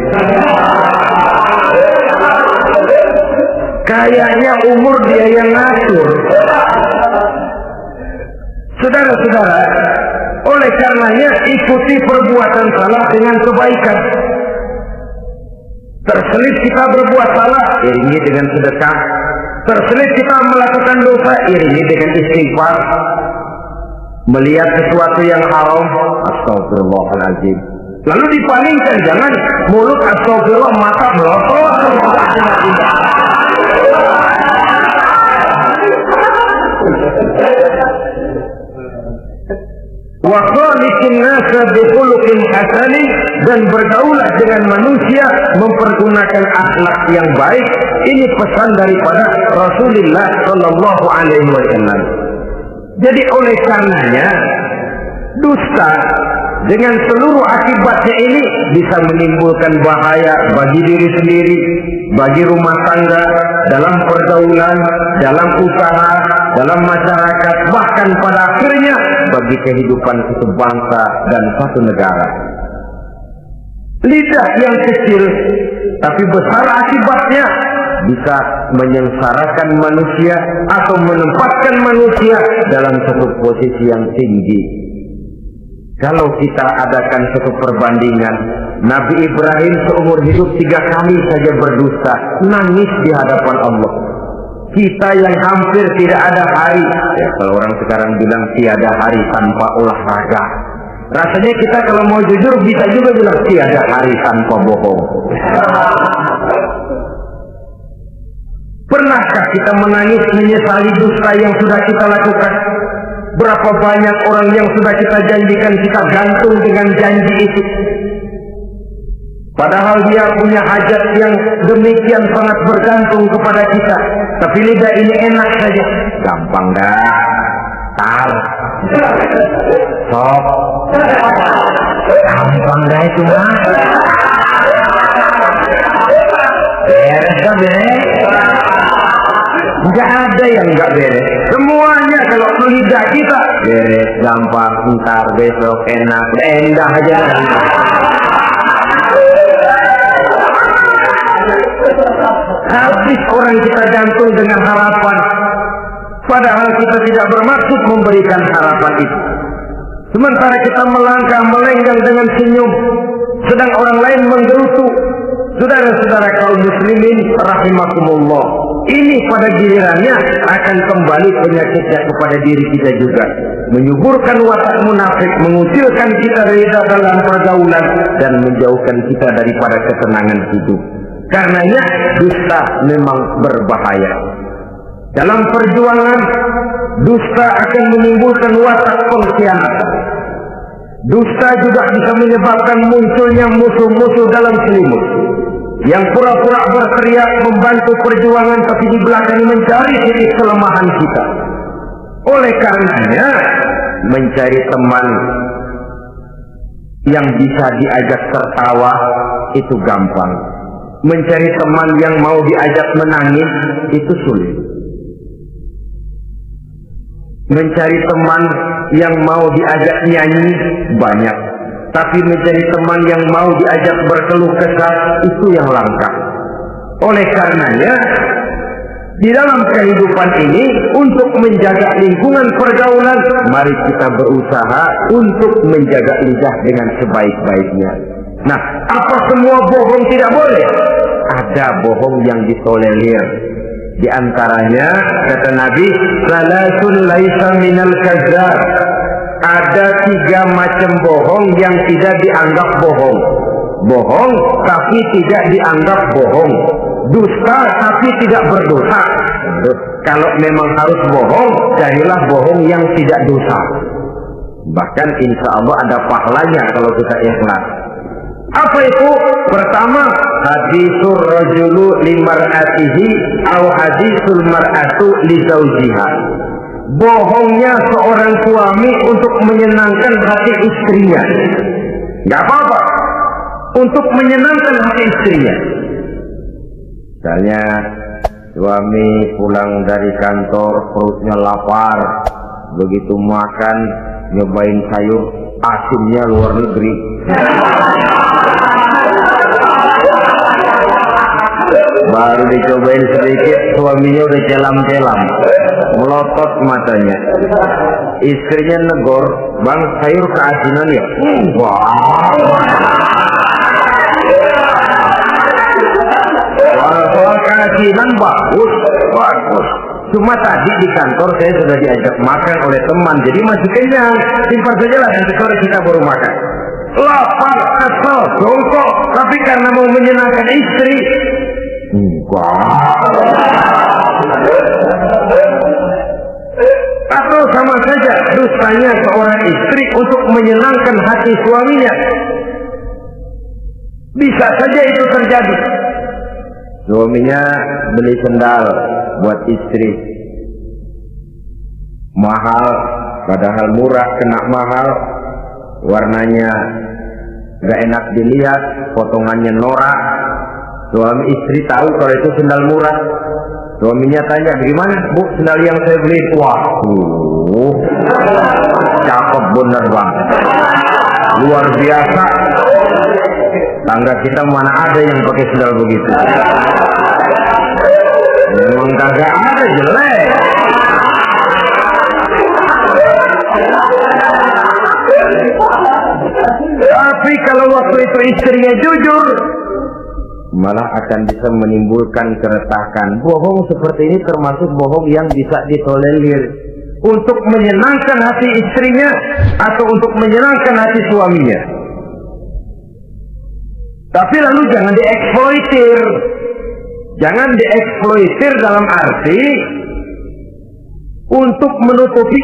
Kayaknya umur dia yang ngatur. Saudara-saudara, Oleh karenanya ikuti perbuatan salah dengan kebaikan. Terselip kita berbuat salah, iringi dengan sedekah. Terselip kita melakukan dosa, iringi dengan istighfar. Melihat sesuatu yang haram, astagfirullahaladzim. Lalu dipalingkan, jangan mulut astagfirullah, mata melotot. Wa khaliqin nasa bi khuluqin hasanin, dan bergaulah dengan manusia mempergunakan akhlak yang baik. Ini pesan daripada Rasulullah sallallahu alaihi wasallam. Jadi oleh karenanya dusta dengan seluruh akibatnya ini bisa menimbulkan bahaya bagi diri sendiri, bagi rumah tangga, dalam pergaulan, dalam usaha, dalam masyarakat, bahkan pada akhirnya bagi kehidupan satu bangsa dan satu negara. Lidah yang kecil tapi besar akibatnya bisa menyengsarakan manusia atau menempatkan manusia dalam satu posisi yang tinggi. Kalau kita adakan satu perbandingan, Nabi Ibrahim seumur hidup 3 kali saja berdusta, nangis di hadapan Allah. Kita yang hampir tidak ada hari, ya kalau orang sekarang bilang tiada hari tanpa olahraga. Rasanya kita kalau mau jujur bisa juga bilang tiada hari tanpa bohong. Pernahkah kita menangis menyesali dusta yang sudah kita lakukan? Berapa banyak orang yang sudah kita janjikan kita gantung dengan janji itu. Padahal dia punya hajat yang demikian sangat bergantung kepada kita. Tapi lidah ini enak saja. Gampang dah. Tar. Sok. Gampang dah itu mah. Beres dah beres. Enggak ada yang enggak beres. Semuanya kalau lidah kita beres, gampang, ntar, besok, enak, endah aja. Habis orang kita gantung dengan harapan, padahal kita tidak bermaksud memberikan harapan itu. Sementara kita melangkah melenggang dengan senyum, sedang orang lain menggerutu. Saudara-saudara kaum muslimin rahimakumullah, ini pada gilirannya akan kembali penyakitnya kepada diri kita juga, menyuburkan watak munafik, mengucilkan kita dari dalam pergaulan, dan menjauhkan kita daripada ketenangan hidup. Karenanya dusta memang berbahaya. Dalam perjuangan, dusta akan menimbulkan watak pengkhianatan. Dusta juga bisa menyebabkan munculnya musuh-musuh dalam selimut, yang pura-pura berteriak membantu perjuangan tapi di belakang mencari titik kelemahan kita. Oleh karenanya mencari teman yang bisa diajak tertawa itu gampang. Mencari teman yang mau diajak menangis itu sulit. Mencari teman yang mau diajak nyanyi banyak. Tapi mencari teman yang mau diajak berkeluh kesah itu yang langka. Oleh karenanya di dalam kehidupan ini, untuk menjaga lingkungan pergaulan, mari kita berusaha untuk menjaga lidah dengan sebaik-baiknya. Nah, apa semua bohong tidak boleh? Ada bohong yang ditolerir. Di antaranya kata Nabi, salasun laisa minal kadzdzab. Ada 3 macam bohong yang tidak dianggap bohong. Bohong tapi tidak dianggap bohong. Dusta tapi tidak berdosa. Kalau memang harus bohong, carilah bohong yang tidak dosa. Bahkan insya Allah ada pahalanya kalau kita ikhlas. Apa itu? Pertama, hadisul rajulu limar'atihi aw hadisul mar'atu li zawjiha. Bohongnya seorang suami untuk menyenangkan hati istrinya. Gak apa-apa, untuk menyenangkan hati istrinya. Misalnya suami pulang dari kantor perutnya lapar, begitu makan nyobain sayur asinnya luar negeri. Baru dicobain sedikit, suaminya udah celam-celam, melotot matanya. Istrinya negor, bang sayur keasinan ya. Soal keasinan bagus. Cuma tadi di kantor saya sudah diajak makan oleh teman, jadi masih kenyang. Simpan saja lah, nanti sore kita baru makan. Lapar, kesel, jongkok, tapi karena mau menyenangkan istri. Atau sama saja dustanya seorang istri untuk menyenangkan hati suaminya. Bisa saja itu terjadi. Suaminya beli sendal buat istri, mahal, padahal murah, kena mahal, warnanya gak enak dilihat, potongannya norak. Suami istri tahu kalau itu sendal murah. Suaminya tanya, gimana bu sendal yang saya beli? Wah, cakep bener bang, luar biasa. Tangga kita mana ada yang pakai sendal begitu. Memang kagak ada, jelek. Tapi kalau waktu itu istrinya jujur, malah akan bisa menimbulkan keretakan. Bohong seperti ini termasuk bohong yang bisa ditolerir untuk menyenangkan hati istrinya atau untuk menyenangkan hati suaminya. Tapi lalu jangan dieksploitir. Jangan dieksploitir dalam arti untuk menutupi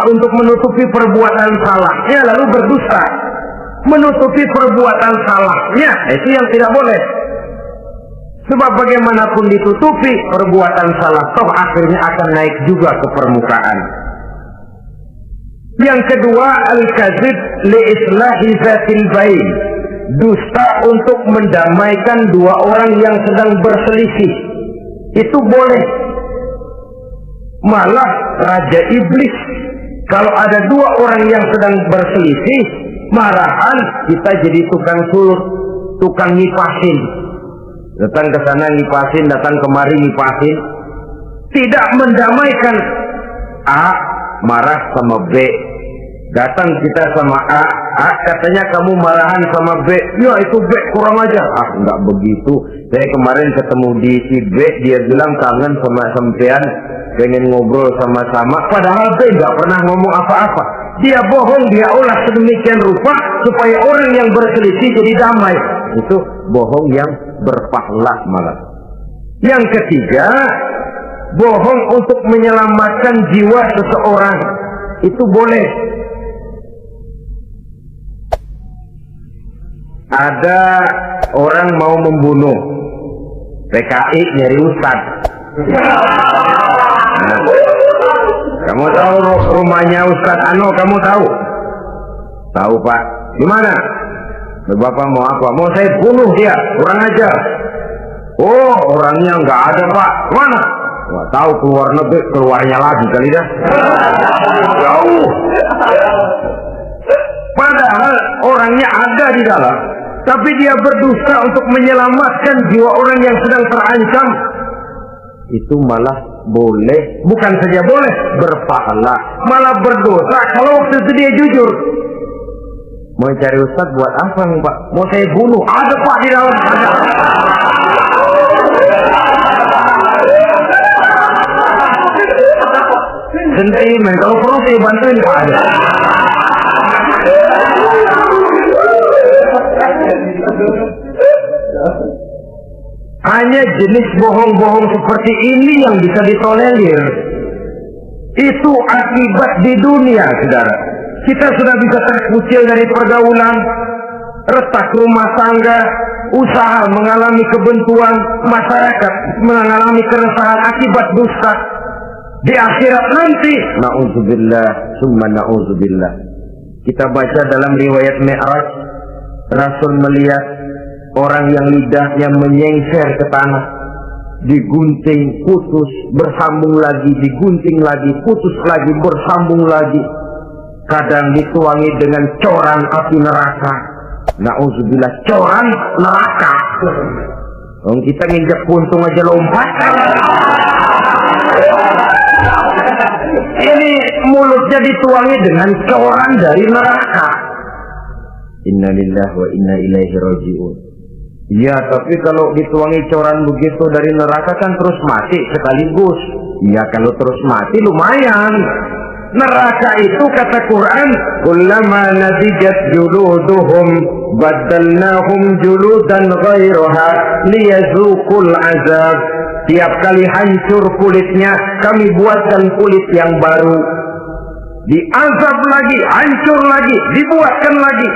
untuk menutupi perbuatan salahnya lalu berdusta. Menutupi perbuatan salahnya, itu yang tidak boleh. Sebab bagaimanapun ditutupi perbuatan salah, toh akhirnya akan naik juga ke permukaan. Yang kedua, al-kadzib li islahi zatil bain. Dusta untuk mendamaikan dua orang yang sedang berselisih. Itu boleh. Malah Raja Iblis, kalau ada dua orang yang sedang berselisih, marahan kita jadi tukang sulut, tukang ngipasin. Datang ke sana ngipasin, datang kemari ngipasin. Tidak mendamaikan. A marah sama B. Datang kita sama A katanya kamu marahan sama B. Ya itu B kurang aja. Enggak begitu. Saya kemarin ketemu di si B, dia bilang kangen sama sampean, pengen ngobrol sama-sama. Padahal B nggak pernah ngomong apa-apa. Dia bohong, dia olah sedemikian rupa supaya orang yang berselisih jadi damai. Itu bohong yang berpahala malah. Yang ketiga, bohong untuk menyelamatkan jiwa seseorang. Itu boleh. Ada orang mau membunuh, PKI nyari ustad. Nah, kamu tahu rumahnya Ustadz Ano? Kamu tahu? Tahu pak? Gimana? Bapak mau apa? Mau saya bunuh dia, kurang ajar. Oh, orangnya nggak ada pak. Mana? Wah, tahu keluar negeri, keluarnya lagi kali dah. Jauh. Padahal orangnya ada di dalam, tapi dia berdusta untuk menyelamatkan jiwa orang yang sedang terancam. Itu malah boleh, bukan saja boleh, berpahala, malah berdosa kalau waktu itu dia jujur. Mau cari ustadz buat apa nih pak? Mau saya bunuh? Ada pak di dalam. Sentimen, kalau perlu saya bantuin pak ada. Hanya jenis bohong-bohong seperti ini yang bisa ditolerir. Itu akibat di dunia, saudara. Kita sudah bisa terkucil dari pergaulan, retak rumah tangga, usaha mengalami kebuntuan, masyarakat mengalami keresahan akibat dusta. Di akhirat nanti, na'udzubillah, summa na'udzubillah. Kita baca dalam riwayat Mi'raj, Rasul melihat orang yang lidahnya menyengser ke tanah, digunting, putus, bersambung lagi, digunting lagi, putus lagi, bersambung lagi. Kadang dituangi dengan coran api neraka. Na'udzubillah, coran neraka. Kalau kita nginjak puntung aja lompat. Ini mulutnya dituangi dengan coran dari neraka. Innalillahi wa inna ilaihi raji'un. Iya, tapi kalau dituangi coran begitu dari neraka kan terus mati sekaligus. Iya, kalau terus mati lumayan. Neraka itu kata Quran, kullama nadijat juluduhum baddalnahum juludan ghairaha liyazuqul azab. Tiap kali hancur kulitnya, kami buatkan kulit yang baru. Diazab lagi, hancur lagi, dibuatkan lagi.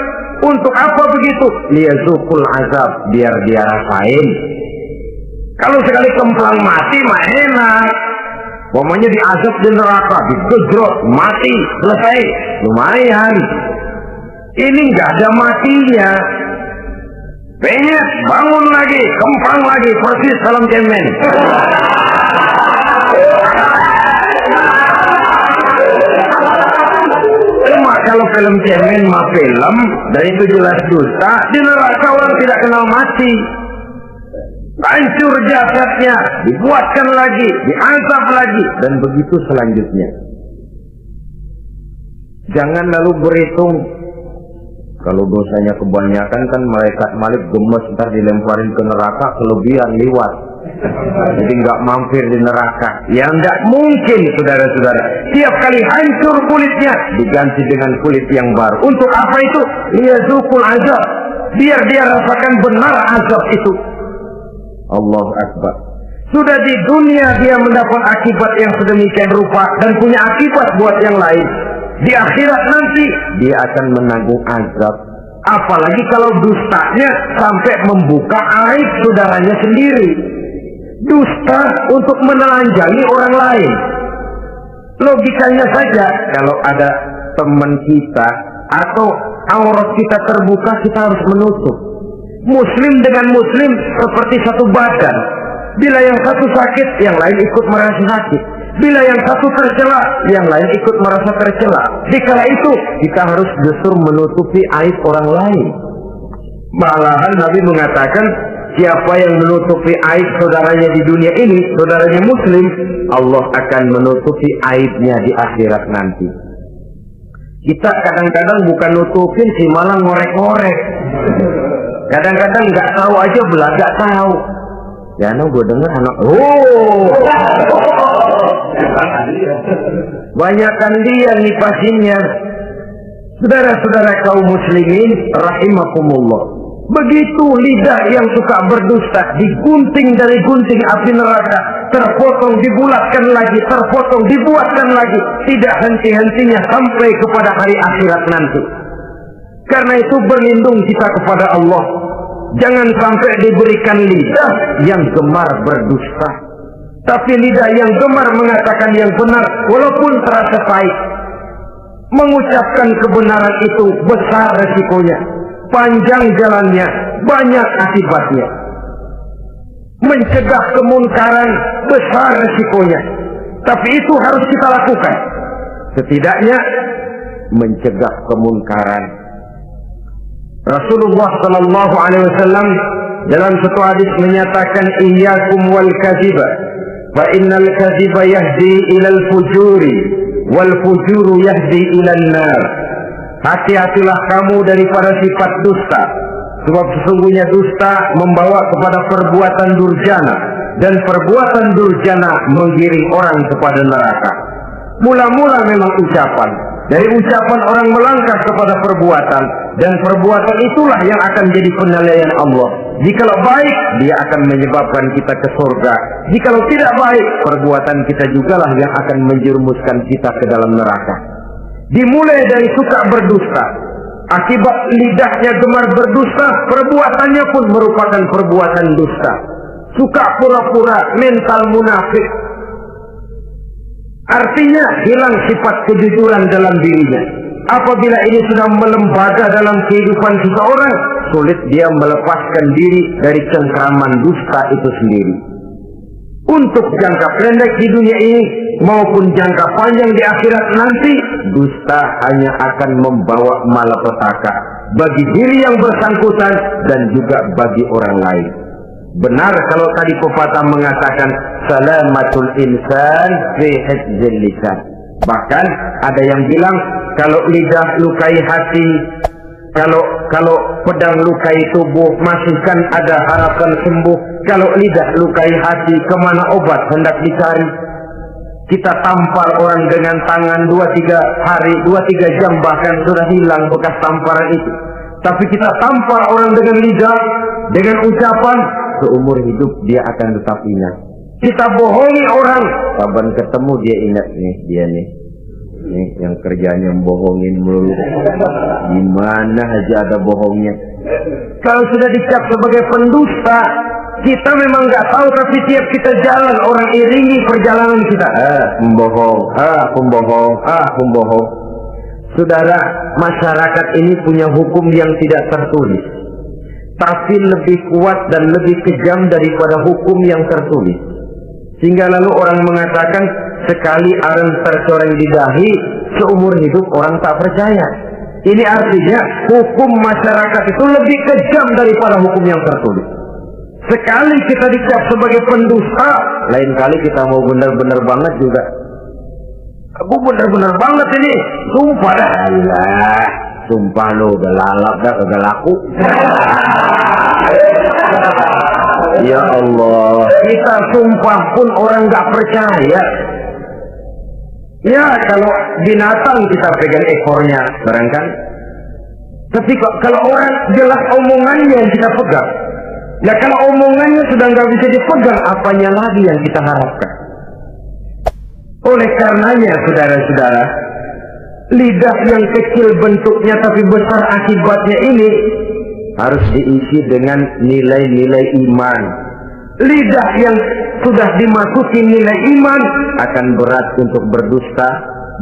Untuk apa begitu? Liyazuqul azab, biar dia rasain. Kalau sekali kemplang mati mah enak. Pokoknya diazab di neraka, digejrot, mati, selesai. Lumayan. Ini nggak ada matinya. Penyet, bangun lagi, kemplang lagi, persis salam cemen. Cuma kalau film cemen mah film, dan itu jelas dusta, di neraka orang tidak kenal mati. Hancur jasadnya, dibuatkan lagi, diazab lagi, dan begitu selanjutnya. Jangan lalu berhitung. Kalau dosanya kebanyakan kan malaikat Malik gemes, ntar dilemparin ke neraka, kelebihan liwat. Jadi nggak mampir di neraka. Ya nggak mungkin, saudara-saudara. Tiap kali hancur kulitnya, diganti dengan kulit yang baru. Untuk apa itu? Liyazuqul azab. Biar dia rasakan benar azab itu. Allahu Akbar. Sudah di dunia dia mendapat akibat yang sedemikian rupa dan punya akibat buat yang lain. Di akhirat nanti dia akan menanggung azab. Apalagi kalau dustanya sampai membuka aib saudaranya sendiri. Dusta untuk menelanjangi orang lain. Logikanya saja, kalau ada teman kita atau aurat kita terbuka, kita harus menutup. Muslim dengan muslim seperti satu badan. Bila yang satu sakit, yang lain ikut merasa sakit. Bila yang satu tercela, yang lain ikut merasa tercela. Dikala itu kita harus justru menutupi aib orang lain. Malahan Nabi mengatakan, siapa yang menutupi aib saudaranya di dunia ini, saudaranya muslim, Allah akan menutupi aibnya di akhirat nanti. Kita kadang-kadang bukan nutupin sih, malah ngorek-ngorek. Kadang-kadang nggak tahu aja belah nggak tahu. Ya, gue dengar anak, banyakan dia ngipasinnya. Saudara-saudara kaum muslimin rahimakumullah. Begitu lidah yang suka berdusta digunting dari gunting api neraka, terpotong dibulatkan lagi, terpotong dibuatkan lagi, tidak henti-hentinya sampai kepada hari akhirat nanti. Karena itu berlindung kita kepada Allah. Jangan sampai diberikan lidah yang gemar berdusta, tapi lidah yang gemar mengatakan yang benar walaupun terasa pahit. Mengucapkan kebenaran itu besar resikonya, panjang jalannya, banyak akibatnya. Mencegah kemunkaran besar resikonya, tapi itu harus kita lakukan. Setidaknya mencegah kemunkaran. Rasulullah sallallahu alaihi wasallam dalam satu hadis menyatakan, iyyakum wal kadhiba fa innal kadhiba yahdi ilal fujuri wal fujuru yahdi ilan nar. Hati-hatilah kamu daripada sifat dusta, sebab sesungguhnya dusta membawa kepada perbuatan durjana, dan perbuatan durjana menggiring orang kepada neraka. Mula-mula memang ucapan, dari ucapan orang melangkah kepada perbuatan, dan perbuatan itulah yang akan jadi penilaian Allah. Jikalau baik, dia akan menyebabkan kita ke surga. Jikalau tidak baik, perbuatan kita jugalah yang akan menjerumuskan kita ke dalam neraka. Dimulai dari suka berdusta. Akibat lidahnya gemar berdusta, perbuatannya pun merupakan perbuatan dusta. Suka pura-pura, mental munafik. Artinya hilang sifat kejujuran dalam dirinya. Apabila ini sudah melembaga dalam kehidupan seseorang, sulit dia melepaskan diri dari cengkraman dusta itu sendiri. Untuk jangka pendek di dunia ini maupun jangka panjang di akhirat nanti, dusta hanya akan membawa malapetaka bagi diri yang bersangkutan dan juga bagi orang lain. Benar kalau tadi pepatah mengatakan salamatul insan fi hifdzil lisan. Bahkan ada yang bilang kalau lidah lukai hati, kalau pedang lukai tubuh masih kan ada harapan sembuh. Kalau lidah lukai hati, kemana obat hendak dicari? Kita tampar orang dengan tangan 2-3 hari, 2-3 jam bahkan sudah hilang bekas tamparan itu. Tapi kita tampar orang dengan lidah, dengan ucapan, seumur hidup dia akan tetap ingat. Kita bohongi orang, kapan ketemu dia ingat nih, dia nih yang kerjanya bohongin melulu. Gimana aja ada bohongnya. Kalau sudah dicap sebagai pendusta, kita memang nggak tahu, tapi tiap kita jalan orang iringi perjalanan kita. Pembohong, pembohong. Saudara, masyarakat ini punya hukum yang tidak tertulis, tapi lebih kuat dan lebih kejam daripada hukum yang tertulis. Sehingga lalu orang mengatakan sekali aren tercoreng di dahi, seumur hidup orang tak percaya. Ini artinya hukum masyarakat itu lebih kejam daripada hukum yang tertulis. Sekali kita dicap sebagai pendusta, lain kali kita mau benar-benar banget juga. Aku benar-benar banget ini, sumpah dah. Alah, sumpah lo udah lalap dah, kagak laku. Ya Allah, kita sumpah pun orang nggak percaya. Ya kalau binatang kita pegang ekornya, barangkali. Tapi kalau orang jelas omongannya yang kita pegang. Ya kalau omongannya sudah nggak bisa dipegang, apanya lagi yang kita harapkan? Oleh karenanya, saudara-saudara, lidah yang kecil bentuknya tapi besar akibatnya ini harus diisi dengan nilai-nilai iman. Lidah yang sudah dimasuki nilai iman akan berat untuk berdusta,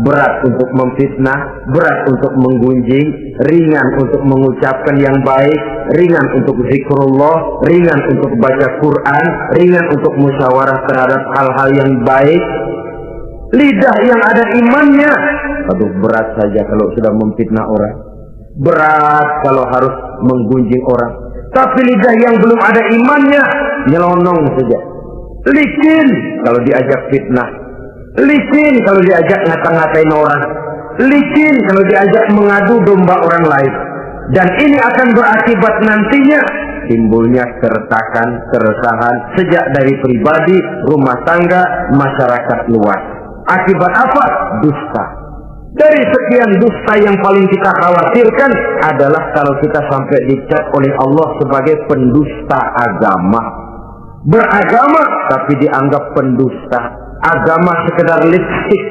berat untuk memfitnah, berat untuk menggunjing, ringan untuk mengucapkan yang baik, ringan untuk zikrullah, ringan untuk baca Quran, ringan untuk musyawarah terhadap hal-hal yang baik. Lidah yang ada imannya, aduh berat saja kalau sudah memfitnah orang, berat kalau harus menggunjing orang. Tapi lidah yang belum ada imannya, nyelonong saja, licin kalau diajak fitnah, licin kalau diajak ngata-ngatain orang, licin kalau diajak mengadu domba orang lain. Dan ini akan berakibat nantinya timbulnya keretakan, keresahan sejak dari pribadi, rumah tangga, masyarakat luas. Akibat apa? Dusta. Dari sekian dusta yang paling kita khawatirkan adalah kalau kita sampai dicap oleh Allah sebagai pendusta agama. Beragama tapi dianggap pendusta. Agama sekedar lipstik,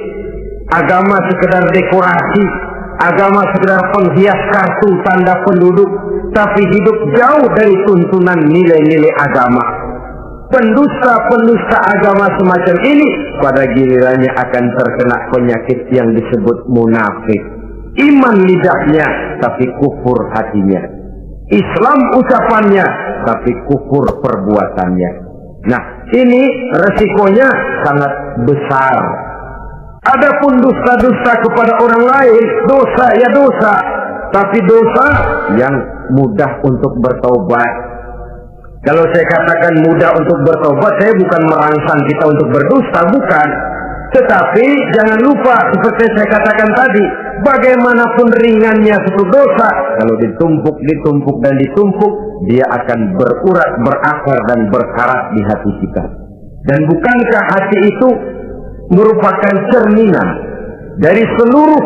agama sekedar dekorasi, agama sekedar penghias kartu tanda penduduk, tapi hidup jauh dari tuntunan nilai-nilai agama. Pendusta-pendusta agama semacam ini pada gilirannya akan terkena penyakit yang disebut munafik. Iman lidahnya tapi kufur hatinya. Islam ucapannya tapi kufur perbuatannya. Nah, ini resikonya sangat besar. Adapun dusta-dusta kepada orang lain, dosa ya dosa, tapi dosa yang mudah untuk bertaubat. Kalau saya katakan mudah untuk bertobat, saya bukan merangsang kita untuk berdusta, bukan. Tetapi jangan lupa seperti saya katakan tadi, bagaimanapun ringannya suatu dosa, kalau ditumpuk dan ditumpuk, dia akan berurat, berakar dan berkarat di hati kita. Dan bukankah hati itu merupakan cerminan dari seluruh